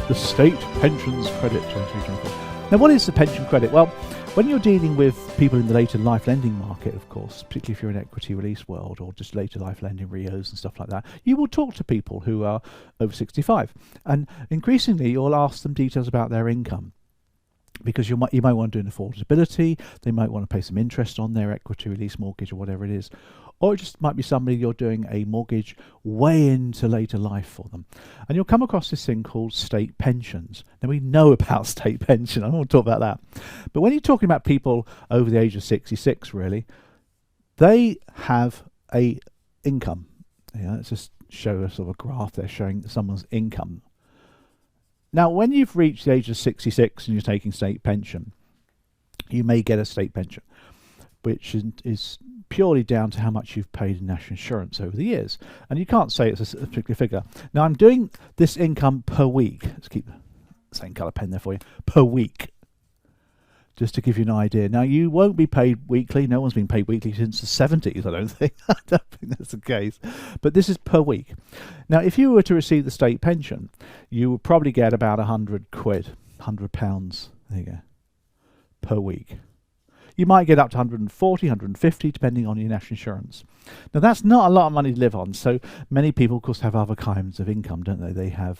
the State Pensions Credit 2324. Now, what is the pension credit? Well, when you're dealing with people in the later life lending market, of course, particularly if you're in equity release world or just later life lending RIOs and stuff like that, you will talk to people who are over 65. And increasingly, you'll ask them details about their income, because you might want to do an affordability, they might want to pay some interest on their equity release mortgage or whatever it is. Or it just might be somebody you're doing a mortgage way into later life for them. And you'll come across this thing called state pensions. Now, we know about state pension. I don't want to talk about that. But when you're talking about people over the age of 66, really, they have a income. Let's just show a sort of a graph there showing someone's income. Now, when you've reached the age of 66 and you're taking state pension, you may get a state pension, which is purely down to how much you've paid in national insurance over the years. And you can't say it's a particular figure. Now, I'm doing this income per week. Let's keep the same colour pen there for you. Per week. Just to give you an idea. Now, you won't be paid weekly. No one's been paid weekly since the 70s, I don't think. I don't think that's the case. But this is per week. Now, if you were to receive the state pension, you would probably get about £100, £100, there you go, per week. You might get up to 140, 150, depending on your national insurance. Now, that's not a lot of money to live on. So many people, of course, have other kinds of income, don't they? They have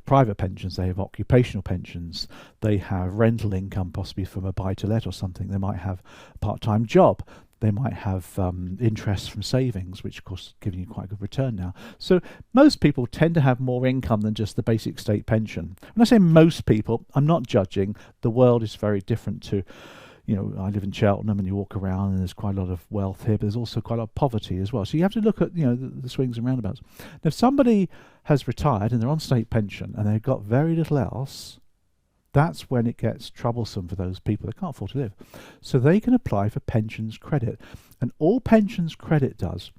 private pensions, they have occupational pensions, they have rental income, possibly from a buy-to-let or something. They might have a part-time job. They might have interest from savings, which, of course, is giving you quite a good return now. So most people tend to have more income than just the basic state pension. When I say most people, I'm not judging. The world is very different to, I live in Cheltenham and you walk around and there's quite a lot of wealth here, but there's also quite a lot of poverty as well. So you have to look at, the swings and roundabouts. Now, if somebody has retired and they're on state pension and they've got very little else, that's when it gets troublesome for those people. They can't afford to live. So they can apply for pensions credit. And all pensions credit does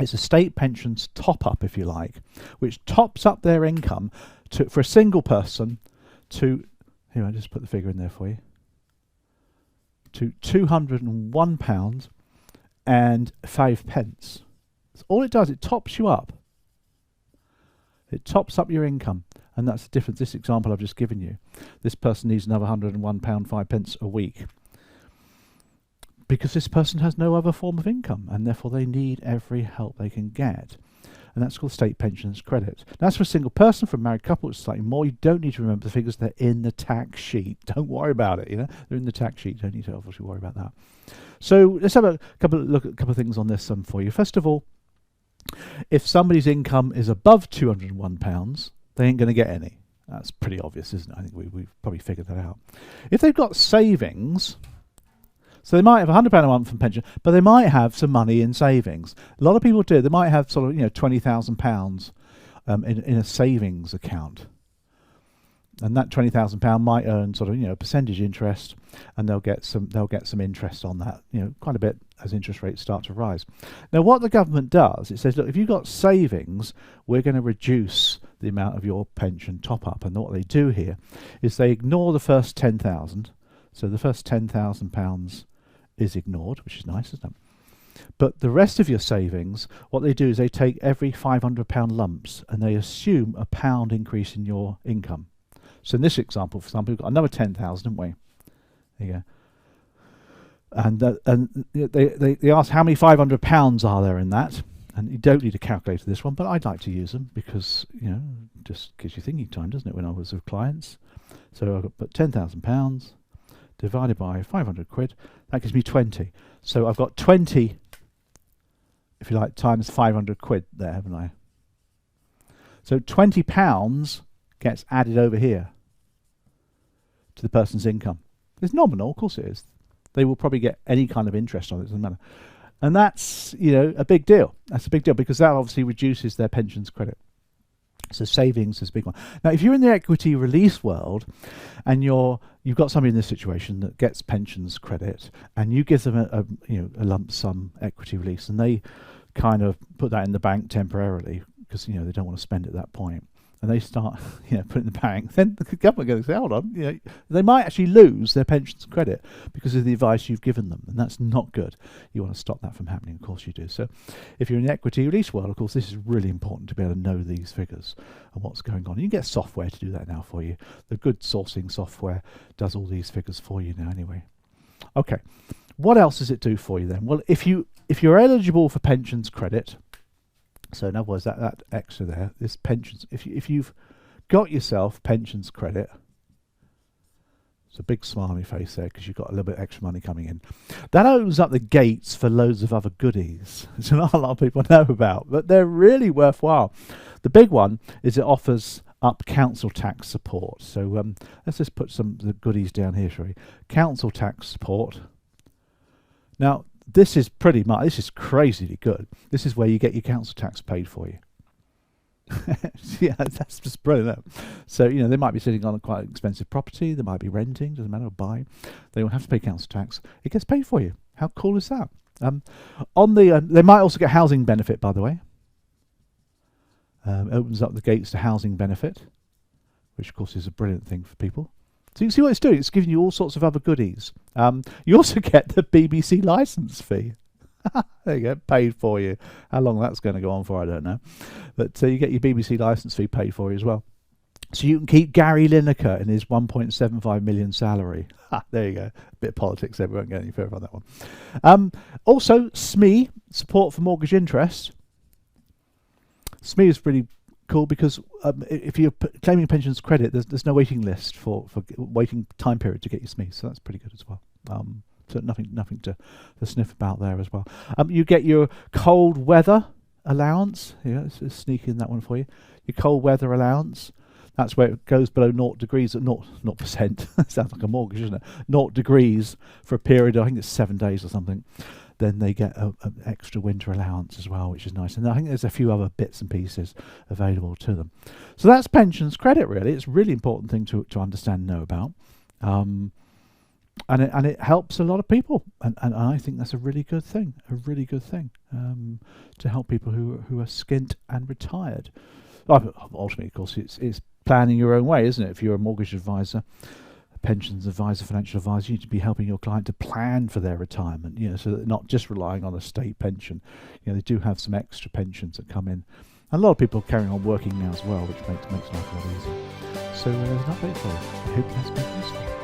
is a state pensions top-up, if you like, which tops up their income for a single person to, here, I just put the figure in there for you, to £201 and 5 pence. That's all it does. It tops you up. It tops up your income. And that's the difference. This example I've just given you. This person needs another £101, 5 pence a week, because this person has no other form of income, and therefore they need every help they can get. And that's called state pensions credit. Now, that's for a single person. For a married couple, it's slightly more. You don't need to remember the figures. They're in the tax sheet. Don't worry about it. They're in the tax sheet. You don't need to obviously worry about that. So let's have a look at a couple of things on this for you. First of all, if somebody's income is above £201, they ain't going to get any. That's pretty obvious, isn't it? I think we've probably figured that out. If they've got savings, so they might have £100 a month from pension, but they might have some money in savings. A lot of people do. They might have sort of £20,000 in a savings account, and that £20,000 might earn sort of percentage interest, and they'll get some interest on that, quite a bit as interest rates start to rise. Now, what the government does, it says, look, if you've got savings, we're going to reduce the amount of your pension top up. And what they do here is they ignore the first 10,000. So the first £10,000 is ignored, which is nice, isn't it? But the rest of your savings, what they do is they take every £500 lumps and they assume a £1 increase in your income. So in this example, for example, we've got another 10,000, haven't we? There you go. And they ask how many £500 are there in that, and you don't need a calculator for this one, but I'd like to use them because just gives you thinking time, doesn't it? When I was with clients, so I've got £10,000 divided by 500 quid, that gives me 20. So I've got 20, if you like, times 500 quid there, haven't I? So £20 gets added over here to the person's income. It's nominal, of course it is. They will probably get any kind of interest on it, doesn't matter. And that's, a big deal. That's a big deal because that obviously reduces their pensions credit. So savings is a big one. Now, if you're in the equity release world and you've got somebody in this situation that gets pensions credit and you give them a lump sum equity release and they kind of put that in the bank temporarily because, they don't want to spend it at that point. and they start putting in the bank, then the government goes, hold on, they might actually lose their pensions credit because of the advice you've given them, and that's not good. You want to stop that from happening, of course you do. So if you're in the equity release world, of course, this is really important to be able to know these figures and what's going on. You can get software to do that now for you. The good sourcing software does all these figures for you now anyway. Okay, what else does it do for you then? Well, if you're eligible for pensions credit, so in other words, that extra there, this pensions, if you've got yourself pensions credit, it's a big smile on your face there because you've got a little bit extra money coming in. That opens up the gates for loads of other goodies. It's not a lot of people know about, but they're really worthwhile. The big one is it offers up council tax support. So let's just put some of the goodies down here, shall we? Council tax support. Now, this is crazily good. This is where you get your council tax paid for you. Yeah, that's just brilliant. So, they might be sitting on a quite expensive property. They might be renting, doesn't matter, or buying. They won't have to pay council tax. It gets paid for you. How cool is that? They might also get housing benefit, by the way. Opens up the gates to housing benefit, which of course is a brilliant thing for people. So you can see what it's doing. It's giving you all sorts of other goodies. You also get the BBC licence fee. There you go, paid for you. How long that's going to go on for, I don't know. But you get your BBC licence fee paid for you as well. So you can keep Gary Lineker in his 1.75 million salary. There you go. A bit of politics there. We won't get any further on that one. Also, SME, support for mortgage interest. SME is pretty cool because if you're claiming pensions credit, there's no waiting list for waiting time period to get your SME, so that's pretty good as well. So nothing to sniff about there as well. You get your cold weather allowance. Let's sneak in that one for you. Your cold weather allowance. That's where it goes below 0 degrees at 0%. Sounds like a mortgage, isn't it? 0 degrees for a period, I think it's 7 days or something. Then they get an extra winter allowance as well, which is nice. And I think there's a few other bits and pieces available to them. So that's pensions credit, really. It's a really important thing to understand and know about. And it helps a lot of people. And I think that's a really good thing, to help people who are skint and retired. Ultimately, of course, it's planning your own way, isn't it? If you're a mortgage advisor, pensions advisor, financial advisor, you need to be helping your client to plan for their retirement, so that they're not just relying on a state pension. They do have some extra pensions that come in. And a lot of people are carrying on working now as well, which makes life a lot easier. So there's an update for you. I hope that's been useful.